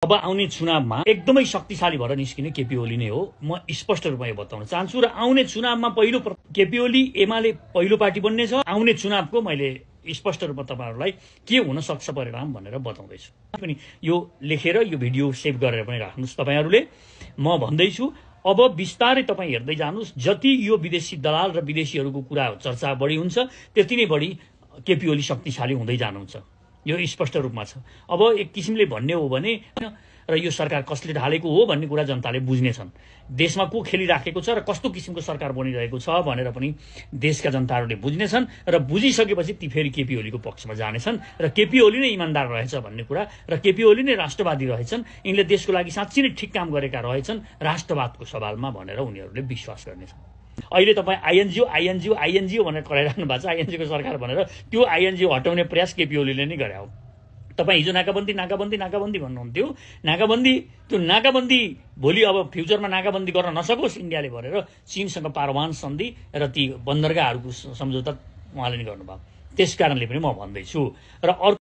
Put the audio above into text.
अब आउने चुनावमा एकदमै शक्तिशाली भएर निस्किने केपी ओली नै हो। म स्पष्ट रूपमा यो बताउन चाहन्छु र आउने चुनावमा केपी ओली एमाले पहिलो पार्टी बन्नेछ। आउने चुनावको मैले स्पष्ट रूपमा तपाईहरुलाई के हुन सक्छ परिणाम भनेर बताउँदैछु। पनि यो लेखेर यो भिडियो सेभ गरेर पनि राख्नुस् तपाईहरुले। म भन्दैछु अब बिस्तारै तपाई हेर्दै जानुस्, जति यो विदेशी दलाल र विदेशीहरुको कुरा चर्चा बढी हुन्छ त्यति नै बढी केपी ओली शक्तिशाली हुँदै जानुहुन्छ। यो स्पष्ट रूपमा छ। अब एक किसिमले भन्ने हो भने र यो सरकार कसले ढालेको हो भन्ने कुरा जनताले बुझ्नेछन्। देशमा को खेलिराखेको छ र कस्तो किसिमको सरकार बनिरहेको छ भनेर पनि देशका जनताहरूले बुझ्नेछन् र बुझिसकेपछि ती फेरि केपी ओलीको पक्षमा जानेछन् र केपी ओली नै इमानदार रहेछ भन्ने कुरा र केपी ओली नै राष्ट्रवादी रहेछन्, यिनले देशको लागि साँच्चै नै ठिक काम गरेका रहेछन् राष्ट्रवादको सवालमा भनेर उनीहरूले विश्वास गर्नेछन्। अहिले तपाई आइएनजिओ भनेर कराइराख्नु भएको छ, आइएनजिओको सरकार भनेर। त्यो आइएनजिओ हटाउने प्रयास केपी ओलीले नै गरे हो। तपाई हिजो नाकाबन्दी भन्नुहुन्थ्यो। त्यो नाकाबन्दी भोलि अब फ्युचरमा नाकाबन्दी गर्न नसकोस् इन्डियाले भनेर चीनसँग पारमाणु सन्धि र ती बन्दरगाहहरूको सम्झौता उहाँले नै गर्नुभयो। त्यसकारणले पनि म भन्दैछु। र